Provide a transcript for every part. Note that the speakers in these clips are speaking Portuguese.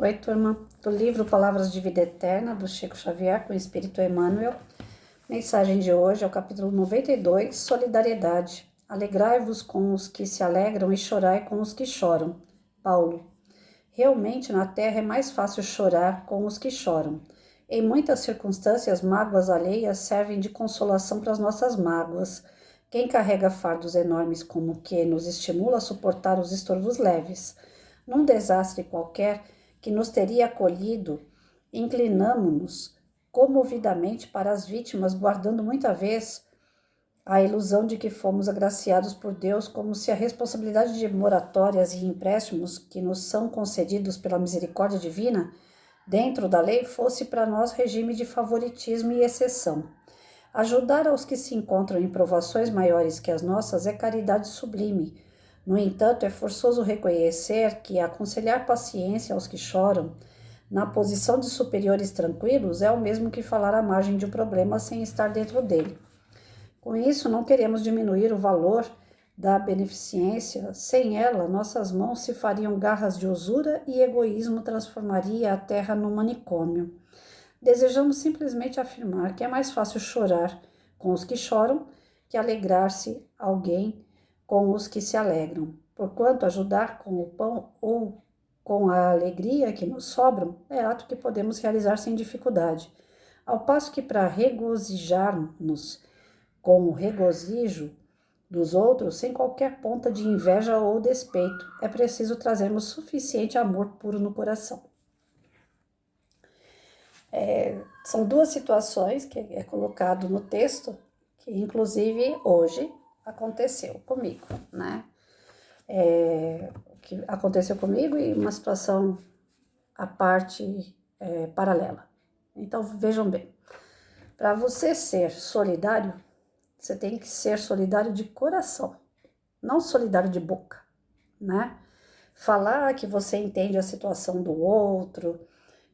Oi, turma, do livro Palavras de Vida Eterna, do Chico Xavier, com o Espírito Emmanuel. Mensagem de hoje é o capítulo 92, Solidariedade. Alegrai-vos com os que se alegram e chorai com os que choram. Paulo. Realmente, na terra é mais fácil chorar com os que choram. Em muitas circunstâncias, mágoas alheias servem de consolação para as nossas mágoas. Quem carrega fardos enormes como que nos estimula a suportar os estorvos leves. Num desastre qualquer que nos teria acolhido, inclinamo-nos comovidamente para as vítimas, guardando muita vez a ilusão de que fomos agraciados por Deus, como se a responsabilidade de moratórias e empréstimos que nos são concedidos pela misericórdia divina, dentro da lei, fosse para nós regime de favoritismo e exceção. Ajudar aos que se encontram em provações maiores que as nossas é caridade sublime. No entanto, é forçoso reconhecer que aconselhar paciência aos que choram, na posição de superiores tranquilos, é o mesmo que falar à margem de um problema sem estar dentro dele. Com isso, não queremos diminuir o valor da beneficência. Sem ela, nossas mãos se fariam garras de usura e egoísmo transformaria a terra num manicômio. Desejamos simplesmente afirmar que é mais fácil chorar com os que choram que alegrar-se alguém com os que se alegram, porquanto ajudar com o pão ou com a alegria que nos sobram é ato que podemos realizar sem dificuldade, ao passo que para regozijar-nos com o regozijo dos outros, sem qualquer ponta de inveja ou despeito, é preciso trazermos suficiente amor puro no coração. São duas situações que é colocado no texto, que inclusive hoje aconteceu comigo, né? Que aconteceu comigo e uma situação à parte paralela. Então, vejam bem, para você ser solidário, você tem que ser solidário de coração, não solidário de boca, né? Falar que você entende a situação do outro,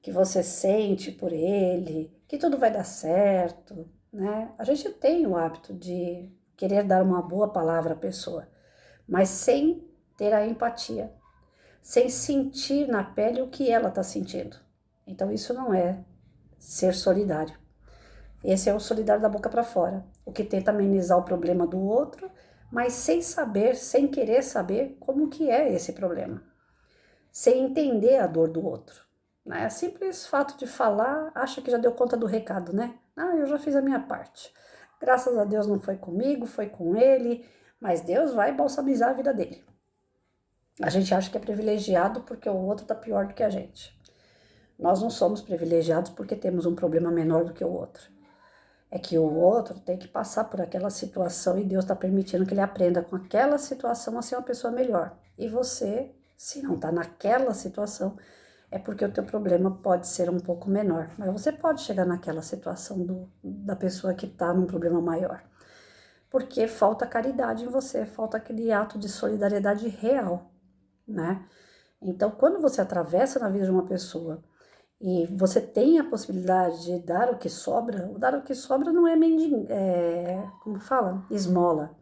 que você sente por ele, que tudo vai dar certo, né? A gente tem o hábito de querer dar uma boa palavra à pessoa, mas sem ter a empatia, sem sentir na pele o que ela está sentindo. Então isso não é ser solidário. Esse é o solidário da boca para fora, o que tenta amenizar o problema do outro, mas sem saber, sem querer saber como que é esse problema, sem entender a dor do outro. Né? Simples fato de falar, acha que já deu conta do recado, né? Eu já fiz a minha parte. Graças a Deus não foi comigo, foi com ele, mas Deus vai balsamizar a vida dele. A gente acha que é privilegiado porque o outro tá pior do que a gente. Nós não somos privilegiados porque temos um problema menor do que o outro. É que o outro tem que passar por aquela situação e Deus está permitindo que ele aprenda com aquela situação a ser uma pessoa melhor. E você, se não está naquela situação, é porque o teu problema pode ser um pouco menor. Mas você pode chegar naquela situação da pessoa que está num problema maior. Porque falta caridade em você, falta aquele ato de solidariedade real, né? Então, quando você atravessa na vida de uma pessoa e você tem a possibilidade de dar o que sobra, o dar o que sobra não é como fala? Esmola.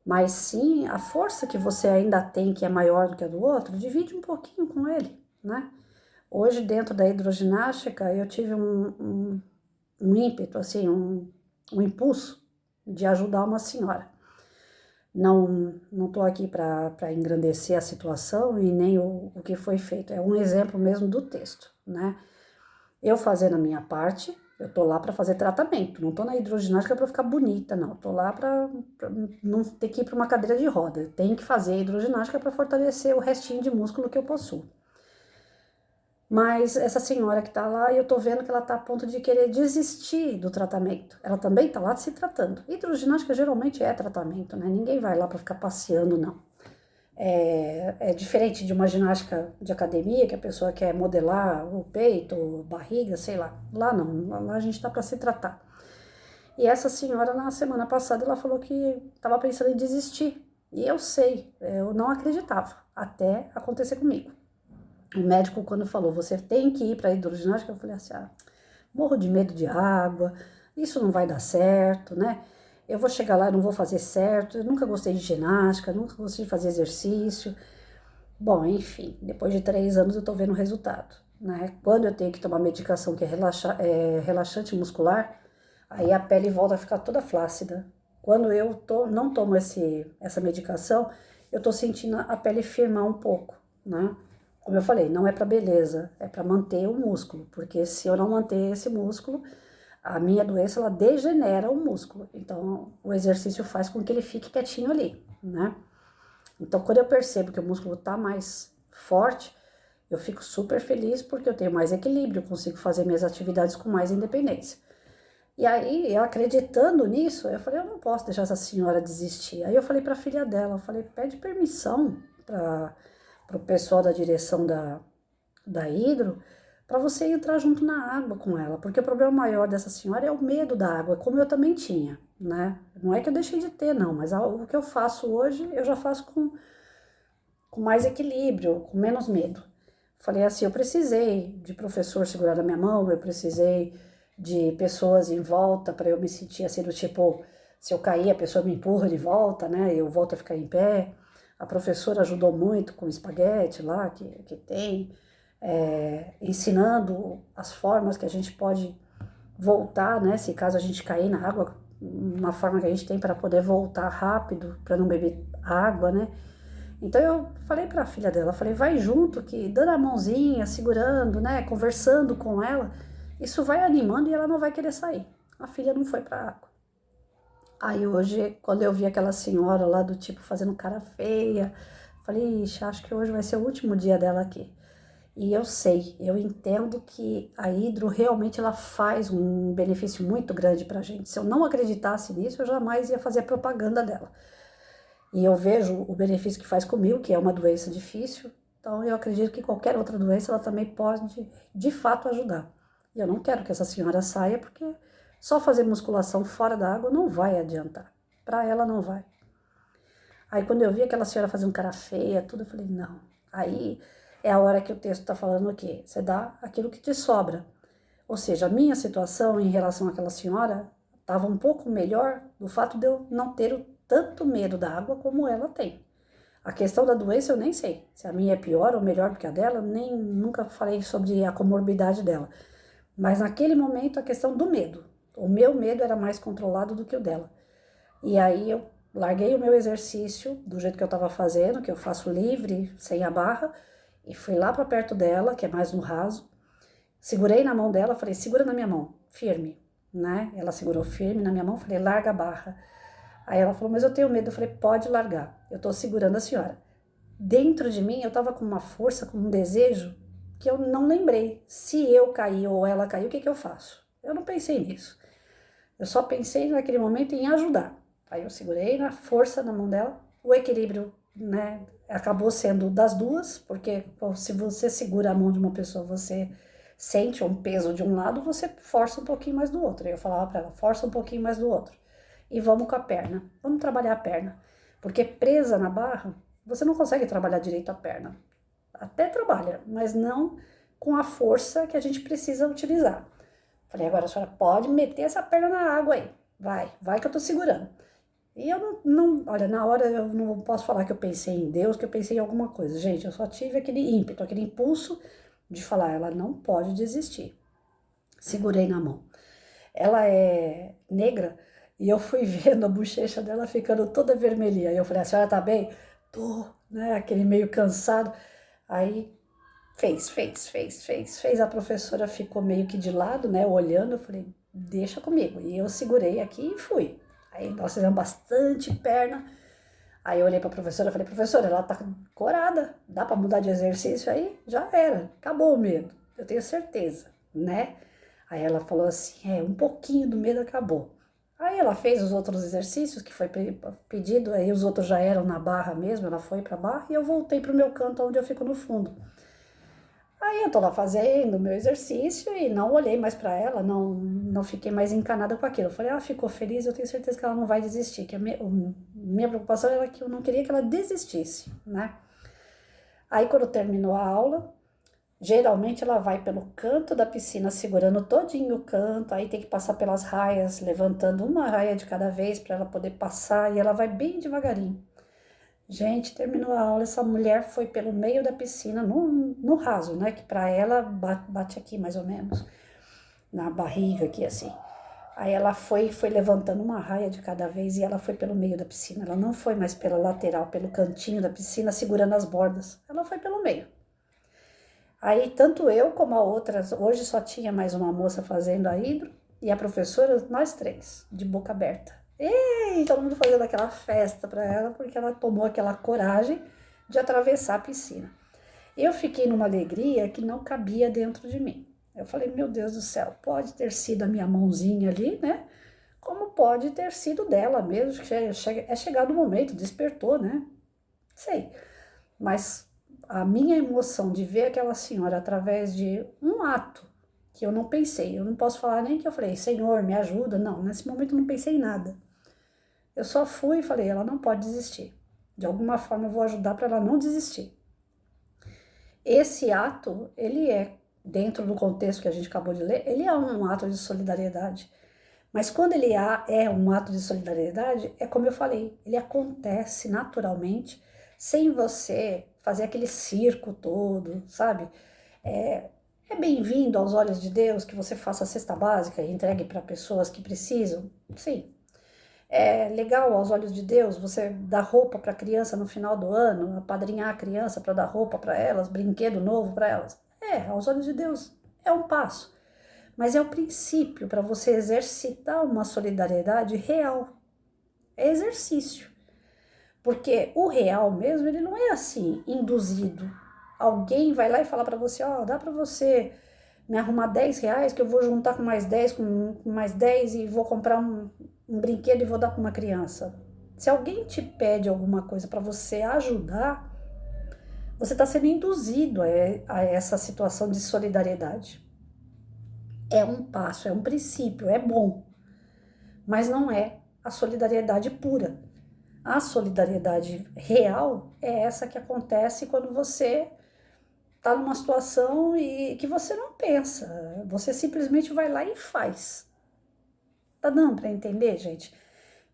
Mas sim, a força que você ainda tem, que é maior do que a do outro, divide um pouquinho com ele, né? Hoje, dentro da hidroginástica, eu tive um ímpeto, assim, um impulso de ajudar uma senhora. Não estou aqui para engrandecer a situação e nem o que foi feito. É um exemplo mesmo do texto, né? Eu fazendo a minha parte, eu estou lá para fazer tratamento. Não estou na hidroginástica para ficar bonita, não. Estou lá para não ter que ir para uma cadeira de roda. Tenho que fazer a hidroginástica para fortalecer o restinho de músculo que eu possuo. Mas essa senhora que está lá, eu tô vendo que ela tá a ponto de querer desistir do tratamento. Ela também tá lá se tratando. Hidroginástica geralmente é tratamento, né? Ninguém vai lá para ficar passeando, não. É diferente de uma ginástica de academia, que a pessoa quer modelar o peito, barriga, sei lá. Lá não, lá a gente tá para se tratar. E essa senhora, na semana passada, ela falou que estava pensando em desistir. E eu sei, eu não acreditava, até acontecer comigo. O médico, quando falou, você tem que ir para a hidroginástica, eu falei assim, morro de medo de água, isso não vai dar certo, né? Eu vou chegar lá e não vou fazer certo, eu nunca gostei de ginástica, nunca gostei de fazer exercício. Bom, enfim, depois de 3 anos eu tô vendo o resultado, né? Quando eu tenho que tomar medicação que é, relaxante muscular, aí a pele volta a ficar toda flácida. Quando não tomo essa medicação, eu tô sentindo a pele firmar um pouco, né? Como eu falei, não é para beleza, é para manter o músculo, porque se eu não manter esse músculo, a minha doença ela degenera o músculo. Então, o exercício faz com que ele fique quietinho ali, né? Então, quando eu percebo que o músculo tá mais forte, eu fico super feliz porque eu tenho mais equilíbrio, consigo fazer minhas atividades com mais independência. E aí, eu acreditando nisso, eu falei, eu não posso deixar essa senhora desistir. Aí eu falei para a filha dela, eu falei, pede permissão para o pessoal da direção da Hidro, para você entrar junto na água com ela, porque o problema maior dessa senhora é o medo da água, como eu também tinha, né? Não é que eu deixei de ter, não, mas o que eu faço hoje, eu já faço com mais equilíbrio, com menos medo. Falei assim, eu precisei de professor segurar na minha mão, eu precisei de pessoas em volta para eu me sentir assim, do tipo, se eu cair, a pessoa me empurra de volta, né? Eu volto a ficar em pé. A professora ajudou muito com o espaguete lá que tem, ensinando as formas que a gente pode voltar, né? Se caso a gente cair na água, uma forma que a gente tem para poder voltar rápido, para não beber água, né? Então eu falei para a filha dela, falei, vai junto, que dando a mãozinha, segurando, né, conversando com ela, isso vai animando e ela não vai querer sair. A filha não foi para a água. Aí hoje, quando eu vi aquela senhora lá do tipo fazendo cara feia, falei, ixi, acho que hoje vai ser o último dia dela aqui. E eu sei, eu entendo que a Hidro realmente ela faz um benefício muito grande pra gente. Se eu não acreditasse nisso, eu jamais ia fazer propaganda dela. E eu vejo o benefício que faz comigo, que é uma doença difícil. Então eu acredito que qualquer outra doença ela também pode de fato ajudar. E eu não quero que essa senhora saia porque só fazer musculação fora da água não vai adiantar. Para ela não vai. Aí quando eu vi aquela senhora fazer um cara feia, tudo, eu falei, não. Aí é a hora que o texto está falando o quê? Você dá aquilo que te sobra. Ou seja, a minha situação em relação àquela senhora estava um pouco melhor do fato de eu não ter tanto medo da água como ela tem. A questão da doença eu nem sei. Se a minha é pior ou melhor do que a dela, nem nunca falei sobre a comorbidade dela. Mas naquele momento a questão do medo. O meu medo era mais controlado do que o dela. E aí eu larguei o meu exercício do jeito que eu estava fazendo, que eu faço livre, sem a barra, e fui lá para perto dela, que é mais no raso. Segurei na mão dela, falei, segura na minha mão, firme, né? Ela segurou firme na minha mão, falei, larga a barra. Aí ela falou, mas eu tenho medo. Eu falei, pode largar, eu tô segurando a senhora. Dentro de mim, eu tava com uma força, com um desejo, que eu não lembrei. Se eu cair ou ela cair, o que que eu faço? Eu não pensei nisso. Eu só pensei naquele momento em ajudar. Aí eu segurei na força na mão dela, o equilíbrio, né, acabou sendo das duas, porque se você segura a mão de uma pessoa, você sente um peso de um lado, você força um pouquinho mais do outro. Aí eu falava para ela, força um pouquinho mais do outro. E vamos com a perna, vamos trabalhar a perna. Porque presa na barra, você não consegue trabalhar direito a perna. Até trabalha, mas não com a força que a gente precisa utilizar. Falei, agora a senhora pode meter essa perna na água aí. Vai que eu tô segurando. E eu olha, na hora eu não posso falar que eu pensei em Deus, que eu pensei em alguma coisa. Gente, eu só tive aquele ímpeto, aquele impulso de falar, ela não pode desistir. Segurei na mão. Ela é negra e eu fui vendo a bochecha dela ficando toda vermelhinha. Aí eu falei, a senhora tá bem? Tô, né? Aquele meio cansado. Aí fez. A professora ficou meio que de lado, né? Olhando, eu falei, deixa comigo. E eu segurei aqui e fui. Aí nós fizemos bastante perna. Aí eu olhei pra professora e falei, professora, ela tá corada, dá pra mudar de exercício aí? Já era, acabou o medo, eu tenho certeza, né? Aí ela falou assim, um pouquinho do medo acabou. Aí ela fez os outros exercícios que foi pedido, aí os outros já eram na barra mesmo, ela foi pra barra e eu voltei pro meu canto onde eu fico no fundo. Aí eu tô lá fazendo o meu exercício e não olhei mais pra ela, não fiquei mais encanada com aquilo. Eu falei, ela ficou feliz, eu tenho certeza que ela não vai desistir, que minha preocupação era que eu não queria que ela desistisse, né? Aí quando terminou a aula, geralmente ela vai pelo canto da piscina, segurando todinho o canto, aí tem que passar pelas raias, levantando uma raia de cada vez para ela poder passar, e ela vai bem devagarinho. Gente, terminou a aula, essa mulher foi pelo meio da piscina, no raso, né? Que pra ela bate aqui mais ou menos, na barriga aqui assim. Aí ela foi levantando uma raia de cada vez e ela foi pelo meio da piscina. Ela não foi mais pela lateral, pelo cantinho da piscina, segurando as bordas. Ela foi pelo meio. Aí tanto eu como a outra, hoje só tinha mais uma moça fazendo a hidro e a professora, nós três, de boca aberta. E todo mundo fazendo aquela festa para ela, porque ela tomou aquela coragem de atravessar a piscina. Eu fiquei numa alegria que não cabia dentro de mim. Eu falei, meu Deus do céu, pode ter sido a minha mãozinha ali, né? Como pode ter sido dela mesmo, que é chegado o momento, despertou, né? Sei. Mas a minha emoção de ver aquela senhora através de um ato que eu não pensei, eu não posso falar nem que eu falei, Senhor, me ajuda. Não, nesse momento eu não pensei em nada. Eu só fui e falei, ela não pode desistir. De alguma forma eu vou ajudar para ela não desistir. Esse ato, ele é, dentro do contexto que a gente acabou de ler, ele é um ato de solidariedade. Mas quando ele é um ato de solidariedade, é como eu falei, ele acontece naturalmente, sem você fazer aquele circo todo, sabe? É bem-vindo aos olhos de Deus que você faça a cesta básica e entregue para pessoas que precisam? Sim. É legal aos olhos de Deus você dar roupa para a criança no final do ano, apadrinhar a criança para dar roupa para elas, brinquedo novo para elas? É, aos olhos de Deus é um passo. Mas é o princípio para você exercitar uma solidariedade real. É exercício. Porque o real mesmo, ele não é assim, induzido. Alguém vai lá e fala para você, ó, dá para você me arrumar R$ 10 que eu vou juntar com mais 10, com mais 10 e vou comprar um brinquedo e vou dar para uma criança. Se alguém te pede alguma coisa para você ajudar, você está sendo induzido a essa situação de solidariedade. É um passo, é um princípio, é bom, mas não é a solidariedade pura. A solidariedade real é essa que acontece quando você está numa situação e que você não pensa, você simplesmente vai lá e faz. Tá dando para entender, gente?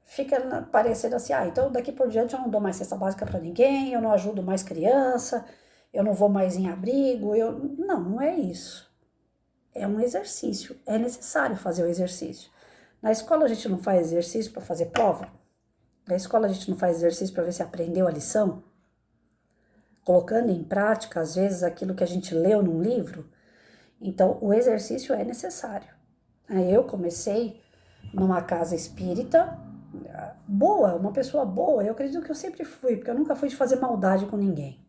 Fica parecendo assim, então daqui por diante eu não dou mais cesta básica para ninguém, eu não ajudo mais criança, eu não vou mais em abrigo, não é isso. É um exercício, é necessário fazer o exercício. Na escola a gente não faz exercício para fazer prova? Na escola a gente não faz exercício para ver se aprendeu a lição? Colocando em prática, às vezes, aquilo que a gente leu num livro? Então, o exercício é necessário. Eu comecei numa casa espírita, boa, uma pessoa boa, eu acredito que eu sempre fui, porque eu nunca fui de fazer maldade com ninguém.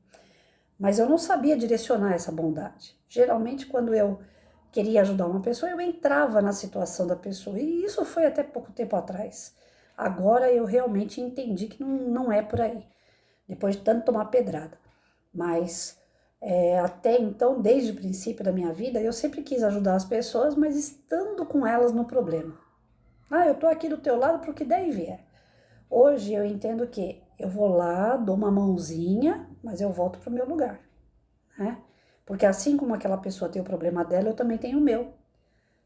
Mas eu não sabia direcionar essa bondade. Geralmente, quando eu queria ajudar uma pessoa, eu entrava na situação da pessoa. E isso foi até pouco tempo atrás. Agora eu realmente entendi que não é por aí. Depois de tanto tomar pedrada. Mas até então, desde o princípio da minha vida, eu sempre quis ajudar as pessoas, mas estando com elas no problema. Eu tô aqui do teu lado pro que der e vier. Hoje eu entendo que eu vou lá, dou uma mãozinha, mas eu volto pro meu lugar, né? Porque assim como aquela pessoa tem o problema dela, eu também tenho o meu.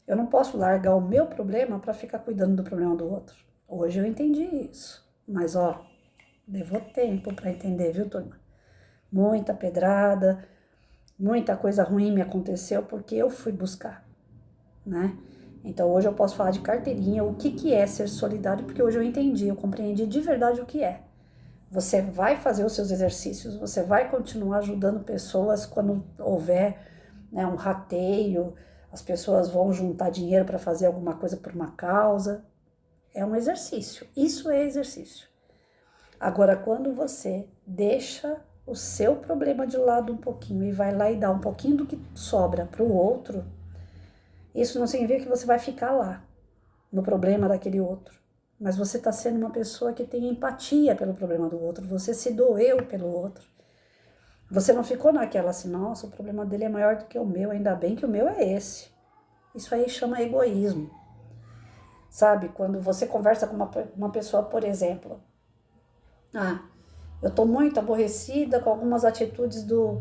Eu não posso largar o meu problema para ficar cuidando do problema do outro. Hoje eu entendi isso. Mas, levou tempo para entender, viu, turma? Muita pedrada, muita coisa ruim me aconteceu porque eu fui buscar, né? Então hoje eu posso falar de carteirinha, o que é ser solidário, porque hoje eu entendi, eu compreendi de verdade o que é. Você vai fazer os seus exercícios, você vai continuar ajudando pessoas quando houver, né, um rateio, as pessoas vão juntar dinheiro para fazer alguma coisa por uma causa. É um exercício, isso é exercício. Agora, quando você deixa o seu problema de lado um pouquinho e vai lá e dá um pouquinho do que sobra para o outro, isso não significa que você vai ficar lá, no problema daquele outro. Mas você está sendo uma pessoa que tem empatia pelo problema do outro, você se doeu pelo outro. Você não ficou naquela assim, nossa, o problema dele é maior do que o meu, ainda bem que o meu é esse. Isso aí chama egoísmo. Sabe, quando você conversa com uma pessoa, por exemplo, eu tô muito aborrecida com algumas atitudes do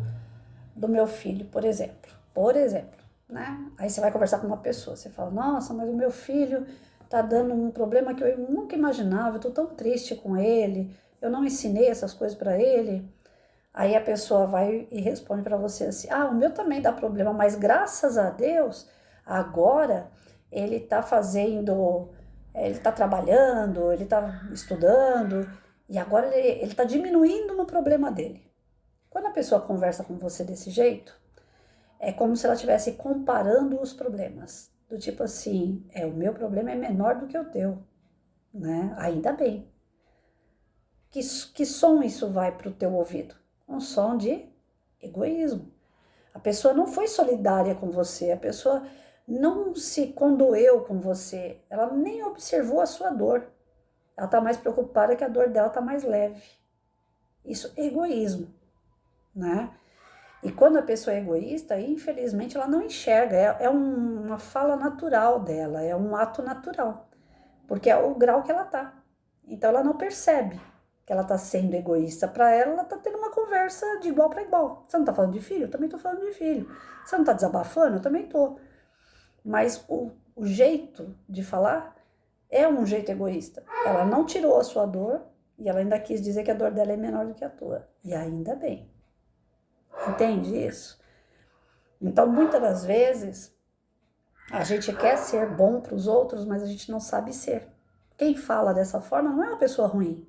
meu filho, por exemplo. Por exemplo, né? Aí você vai conversar com uma pessoa, você fala, nossa, mas o meu filho tá dando um problema que eu nunca imaginava, eu tô tão triste com ele, eu não ensinei essas coisas para ele. Aí a pessoa vai e responde para você assim, o meu também dá problema, mas graças a Deus, agora ele tá fazendo, ele tá trabalhando, ele tá estudando, e agora ele tá diminuindo no problema dele. Quando a pessoa conversa com você desse jeito, é como se ela estivesse comparando os problemas. Do tipo assim, o meu problema é menor do que o teu, né? Ainda bem. Que som isso vai para o teu ouvido? Um som de egoísmo. A pessoa não foi solidária com você, a pessoa não se condoeu com você, ela nem observou a sua dor. Ela está mais preocupada que a dor dela está mais leve. Isso é egoísmo, né? E quando a pessoa é egoísta, infelizmente ela não enxerga, uma fala natural dela, é um ato natural, porque é o grau que ela tá. Então ela não percebe que ela tá sendo egoísta. Para ela tá tendo uma conversa de igual para igual. Você não tá falando de filho? Eu também tô falando de filho. Você não tá desabafando? Eu também tô. Mas o jeito de falar é um jeito egoísta. Ela não tirou a sua dor e ela ainda quis dizer que a dor dela é menor do que a tua. E ainda bem. Entende isso? Então, muitas das vezes, a gente quer ser bom para os outros, mas a gente não sabe ser. Quem fala dessa forma não é uma pessoa ruim.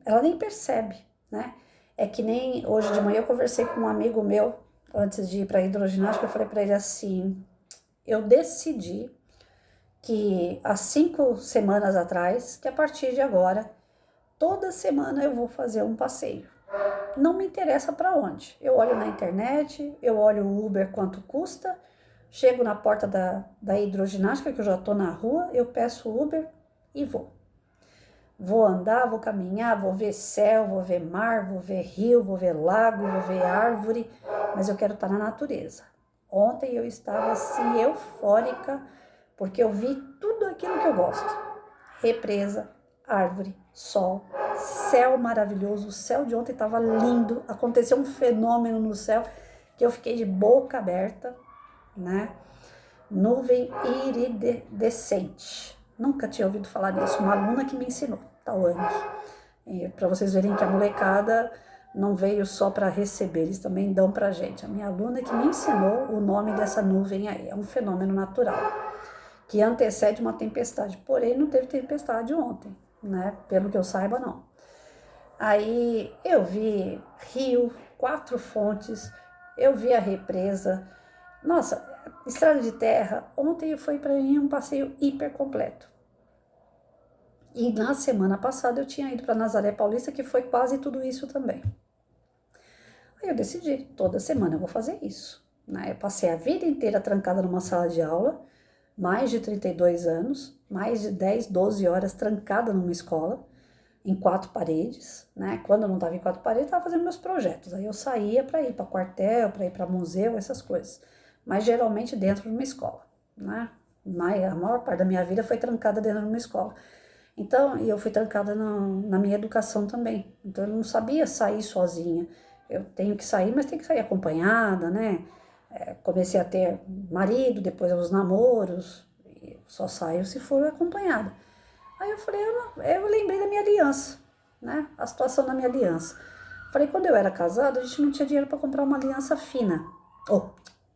Ela nem percebe, né? É que nem hoje de manhã eu conversei com um amigo meu, antes de ir para a hidroginástica, eu falei para ele assim, eu decidi que há 5 semanas atrás, que a partir de agora, toda semana eu vou fazer um passeio. Não me interessa para onde. Eu olho na internet, eu olho o Uber quanto custa, chego na porta da hidroginástica, que eu já estou na rua, eu peço Uber e vou. Vou andar, vou caminhar, vou ver céu, vou ver mar, vou ver rio, vou ver lago, vou ver árvore, mas eu quero estar na natureza. Ontem eu estava assim eufórica, porque eu vi tudo aquilo que eu gosto. Represa, árvore, sol, céu maravilhoso. O céu de ontem estava lindo, aconteceu um fenômeno no céu que eu fiquei de boca aberta, né? Nuvem iridescente. Nunca tinha ouvido falar nisso, uma aluna que me ensinou, Tawane. Para vocês verem que a molecada não veio só para receber, eles também dão pra gente. A minha aluna que me ensinou o nome dessa nuvem aí, é um fenômeno natural, que antecede uma tempestade, porém não teve tempestade ontem, né? Pelo que eu saiba, não. Aí eu vi rio, 4 fontes, eu vi a represa. Nossa, estrada de terra, ontem foi para mim um passeio hiper completo. E na semana passada eu tinha ido para Nazaré Paulista, que foi quase tudo isso também. Aí eu decidi, toda semana eu vou fazer isso, né? Eu passei a vida inteira trancada numa sala de aula, mais de 32 anos, mais de 10, 12 horas trancada numa escola, em 4 paredes, né? Quando eu não estava em 4 paredes, eu estava fazendo meus projetos. Aí eu saía para ir para quartel, para ir para museu, essas coisas. Mas geralmente dentro de uma escola, né? A maior parte da minha vida foi trancada dentro de uma escola. Então, e eu fui trancada na minha educação também. Então, eu não sabia sair sozinha. Eu tenho que sair, mas tenho que sair acompanhada, né? Comecei a ter marido, depois os namoros. E só saio se for acompanhada. Aí eu falei, eu lembrei da minha aliança, né? A situação da minha aliança. Falei, quando eu era casada, a gente não tinha dinheiro para comprar uma aliança fina.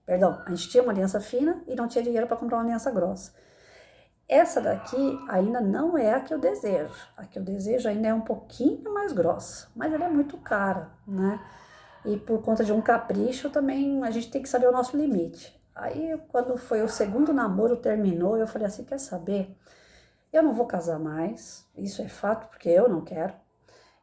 Perdão, a gente tinha uma aliança fina e não tinha dinheiro para comprar uma aliança grossa. Essa daqui ainda não é a que eu desejo. A que eu desejo ainda é um pouquinho mais grossa, mas ela é muito cara, né? E por conta de um capricho também a gente tem que saber o nosso limite. Aí quando foi o segundo namoro, terminou, eu falei assim, quer saber? Eu não vou casar mais, isso é fato, porque eu não quero.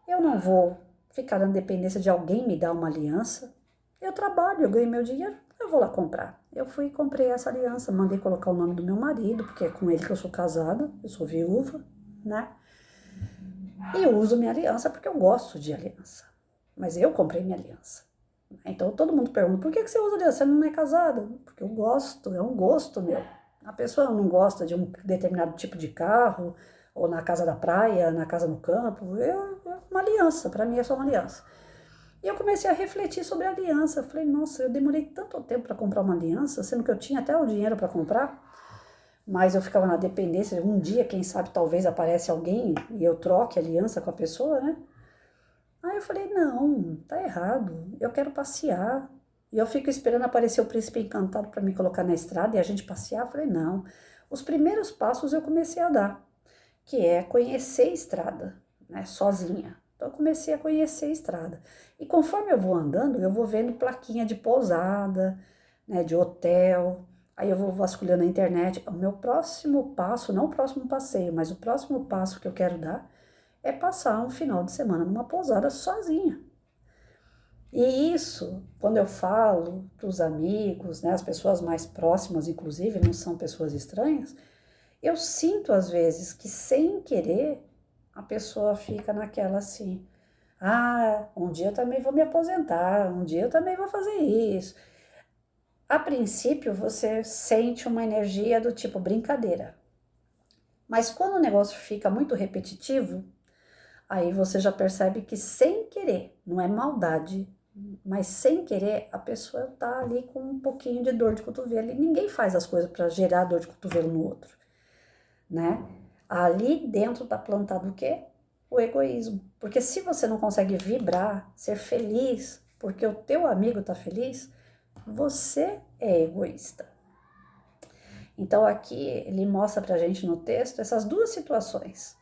Eu não vou ficar na dependência de alguém me dar uma aliança. Eu trabalho, eu ganho meu dinheiro, eu vou lá comprar. Eu fui e comprei essa aliança, mandei colocar o nome do meu marido, porque é com ele que eu sou casada, eu sou viúva, né? E eu uso minha aliança porque eu gosto de aliança. Mas eu comprei minha aliança. Então todo mundo pergunta, por que você usa aliança? Você não é casada? Porque eu gosto, é um gosto meu. A pessoa não gosta de um determinado tipo de carro, ou na casa da praia, na casa no campo. Uma aliança, para mim é só uma aliança. E eu comecei a refletir sobre a aliança. Eu falei, nossa, eu demorei tanto tempo para comprar uma aliança, sendo que eu tinha até o dinheiro para comprar. mas eu ficava na dependência. Um dia, quem sabe, talvez aparece alguém e eu troque aliança com a pessoa, né? Aí eu falei, não, tá errado, eu quero passear. E eu fico esperando aparecer o príncipe encantado para me colocar na estrada e a gente passear. Eu falei, não. Os primeiros passos eu comecei a dar, que é conhecer a estrada, né, sozinha. Então eu comecei a conhecer a estrada. E conforme eu vou andando, eu vou vendo plaquinha de pousada, né, de hotel. Aí eu vou vasculhando a internet. O meu próximo passo, não o próximo passeio, mas o próximo passo que eu quero dar é passar um final de semana numa pousada sozinha. E isso, quando eu falo para os amigos, né, as pessoas mais próximas, inclusive, não são pessoas estranhas, eu sinto às vezes que sem querer a pessoa fica naquela assim, ah, um dia eu também vou me aposentar, um dia eu também vou fazer isso. A princípio você sente uma energia do tipo brincadeira, mas quando o negócio fica muito repetitivo, aí você já percebe que sem querer, não é maldade, mas sem querer a pessoa tá ali com um pouquinho de dor de cotovelo e ninguém faz as coisas para gerar dor de cotovelo no outro, né? Ali dentro tá plantado o quê? O egoísmo. Porque se você não consegue vibrar, ser feliz, porque o teu amigo tá feliz, você é egoísta. Então aqui ele mostra pra gente no texto essas duas situações,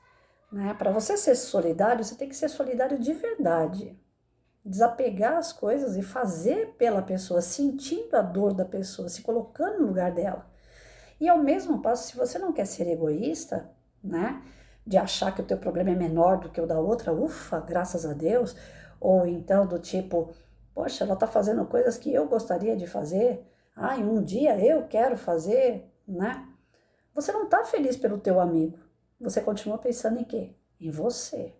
né? Para você ser solidário, você tem que ser solidário de verdade. Desapegar as coisas e fazer pela pessoa, sentindo a dor da pessoa, se colocando no lugar dela. E ao mesmo passo, se você não quer ser egoísta, né, de achar que o teu problema é menor do que o da outra, ufa, graças a Deus, ou então do tipo, poxa, ela tá fazendo coisas que eu gostaria de fazer, ai, um dia eu quero fazer, né? Você não tá feliz pelo teu amigo, você continua pensando em quê? Em você.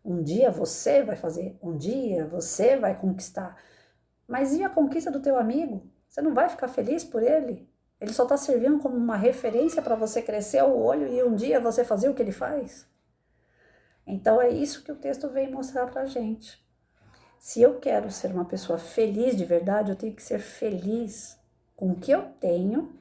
Um dia você vai fazer, um dia você vai conquistar. Mas e a conquista do teu amigo? Você não vai ficar feliz por ele? Ele só está servindo como uma referência para você crescer o olho e um dia você fazer o que ele faz? Então é isso que o texto vem mostrar para a gente. Se eu quero ser uma pessoa feliz de verdade, eu tenho que ser feliz com o que eu tenho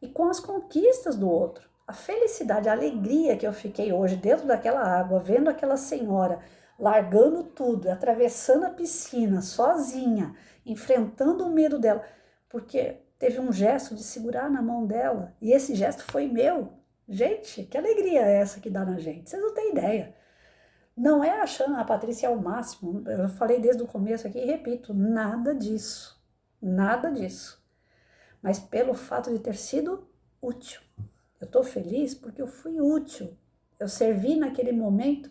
e com as conquistas do outro. A felicidade, a alegria que eu fiquei hoje dentro daquela água, vendo aquela senhora largando tudo, atravessando a piscina sozinha, enfrentando o medo dela, porque teve um gesto de segurar na mão dela e esse gesto foi meu. Gente, que alegria é essa que dá na gente? Vocês não têm ideia. Não é achando a Patrícia é o máximo. Eu falei desde o começo aqui e repito, nada disso. Nada disso. Mas pelo fato de ter sido útil. Eu estou feliz porque eu fui útil. Eu servi naquele momento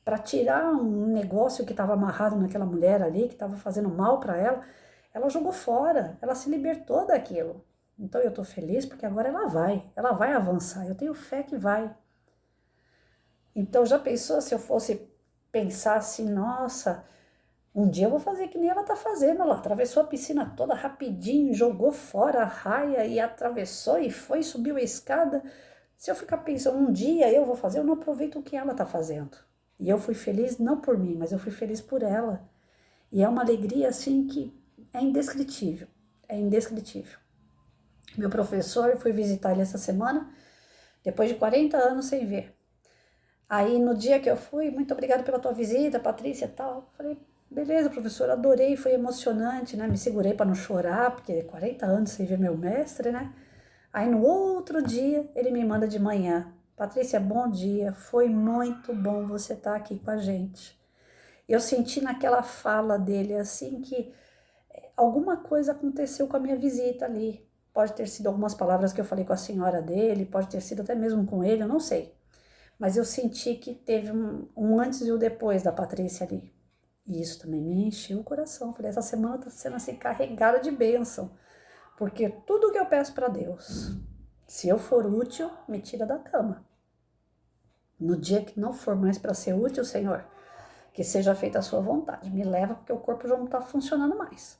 para tirar um negócio que estava amarrado naquela mulher ali, que estava fazendo mal para ela. Ela jogou fora, ela se libertou daquilo. Então eu estou feliz porque agora ela vai avançar. Eu tenho fé que vai. Então já pensou se eu fosse pensar assim, nossa, um dia eu vou fazer que nem ela tá fazendo, ela atravessou a piscina toda rapidinho, jogou fora a raia e atravessou e foi, subiu a escada. Se eu ficar pensando, um dia eu vou fazer, eu não aproveito o que ela tá fazendo. E eu fui feliz não por mim, mas eu fui feliz por ela. E é uma alegria assim que é indescritível, é indescritível. Meu professor, eu fui visitar ele essa semana, depois de 40 anos sem ver. Aí no dia que eu fui, muito obrigada pela tua visita, Patrícia e tal. Falei, beleza, professor, adorei, foi emocionante, né? Me segurei para não chorar, porque 40 anos sem ver meu mestre, né? Aí no outro dia, ele me manda de manhã. Patrícia, bom dia, foi muito bom você estar aqui com a gente. Eu senti naquela fala dele, assim, que alguma coisa aconteceu com a minha visita ali. Pode ter sido algumas palavras que eu falei com a senhora dele, pode ter sido até mesmo com ele, eu não sei. Mas eu senti que teve um antes e um depois da Patrícia ali. E isso também me encheu o coração. Falei, essa semana está sendo assim carregada de bênção. Porque tudo que eu peço para Deus, se eu for útil, me tira da cama. No dia que não for mais para ser útil, Senhor, que seja feita a sua vontade. Me leva porque o corpo já não está funcionando mais.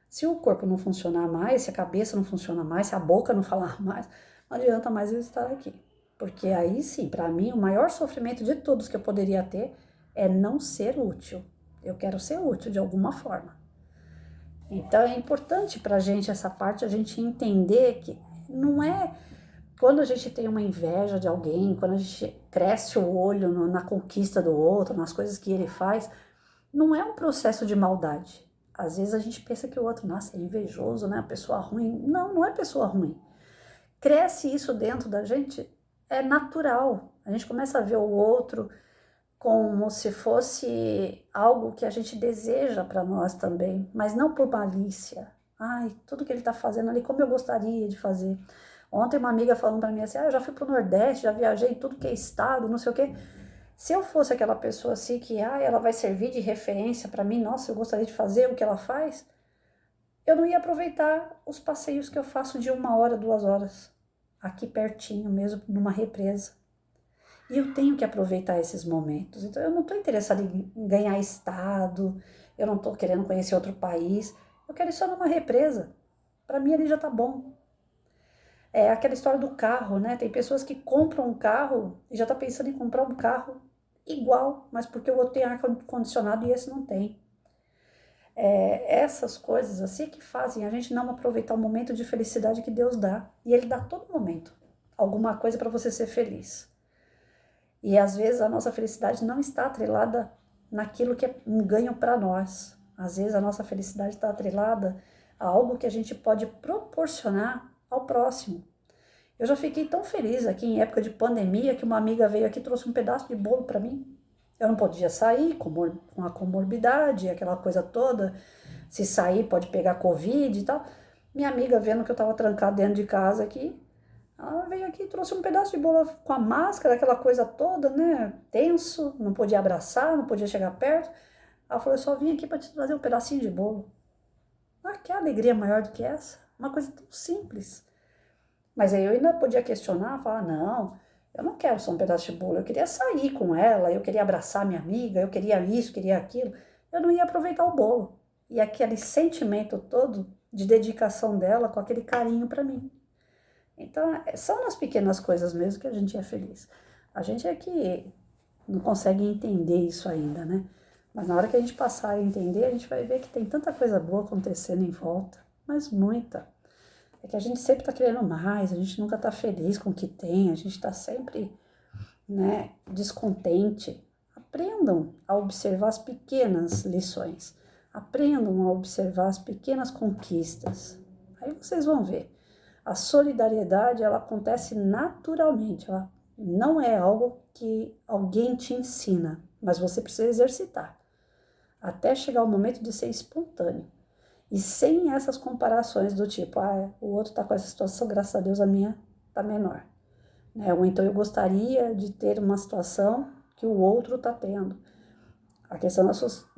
Se o corpo não funcionar mais, se a cabeça não funciona mais, se a boca não falar mais, não adianta mais eu estar aqui. Porque aí sim, para mim, o maior sofrimento de todos que eu poderia ter é não ser útil. Eu quero ser útil de alguma forma. Então é importante para a gente essa parte, a gente entender que não é Quando a gente tem uma inveja de alguém, quando a gente cresce o olho na conquista do outro, nas coisas que ele faz, não é um processo de maldade. Às vezes a gente pensa que o outro, nossa, é invejoso, né? A pessoa ruim. Não, não é pessoa ruim. Cresce isso dentro da gente, é natural. A gente começa a ver o outro como se fosse algo que a gente deseja para nós também, mas não por malícia. Ai, tudo que ele está fazendo ali, como eu gostaria de fazer. Ontem uma amiga falando para mim assim, eu já fui para o Nordeste, já viajei em tudo que é estado, não sei o quê. Se eu fosse aquela pessoa assim que, ela vai servir de referência para mim, nossa, eu gostaria de fazer o que ela faz, eu não ia aproveitar os passeios que eu faço de 1 hora, 2 horas, aqui pertinho mesmo, numa represa. E eu tenho que aproveitar esses momentos. Então, eu não estou interessada em ganhar estado, eu não estou querendo conhecer outro país, eu quero ir só numa represa. Para mim, ali já tá bom. É aquela história do carro, né? Tem pessoas que compram um carro e já tá pensando em comprar um carro igual, mas porque o outro tem ar-condicionado e esse não tem. Essas coisas assim que fazem a gente não aproveitar o momento de felicidade que Deus dá. E Ele dá a todo momento alguma coisa para você ser feliz. E às vezes a nossa felicidade não está atrelada naquilo que é um ganho para nós. Às vezes a nossa felicidade está atrelada a algo que a gente pode proporcionar ao próximo. Eu já fiquei tão feliz aqui em época de pandemia que uma amiga veio aqui e trouxe um pedaço de bolo para mim. Eu não podia sair com a comorbidade, aquela coisa toda. Se sair pode pegar Covid e tal. Minha amiga vendo que eu estava trancada dentro de casa aqui, ela veio aqui e trouxe um pedaço de bolo com a máscara, aquela coisa toda, né? Tenso, não podia abraçar, não podia chegar perto. Ela falou, eu só vim aqui para te trazer um pedacinho de bolo. Ah, que alegria maior do que essa? Uma coisa tão simples. Mas aí eu ainda podia questionar, falar, não, eu não quero só um pedaço de bolo, eu queria sair com ela, eu queria abraçar minha amiga, eu queria isso, queria aquilo. Eu não ia aproveitar o bolo. E aquele sentimento todo de dedicação dela com aquele carinho para mim. Então, são nas pequenas coisas mesmo que a gente é feliz. A gente é que não consegue entender isso ainda, né? Mas na hora que a gente passar a entender, a gente vai ver que tem tanta coisa boa acontecendo em volta, mas muita. É que a gente sempre está querendo mais, a gente nunca está feliz com o que tem, a gente está sempre, né, descontente. Aprendam a observar as pequenas lições, aprendam a observar as pequenas conquistas. Aí vocês vão ver. A solidariedade, ela acontece naturalmente, ela não é algo que alguém te ensina, mas você precisa exercitar, até chegar o momento de ser espontâneo. E sem essas comparações do tipo, o outro tá com essa situação, graças a Deus a minha tá menor. Né? Ou então eu gostaria de ter uma situação que o outro tá tendo. A questão da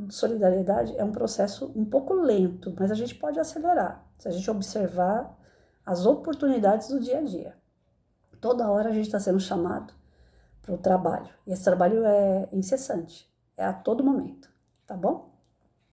solidariedade é um processo um pouco lento, mas a gente pode acelerar, se a gente observar as oportunidades do dia a dia. Toda hora a gente está sendo chamado para o trabalho, e esse trabalho é incessante, é a todo momento, tá bom?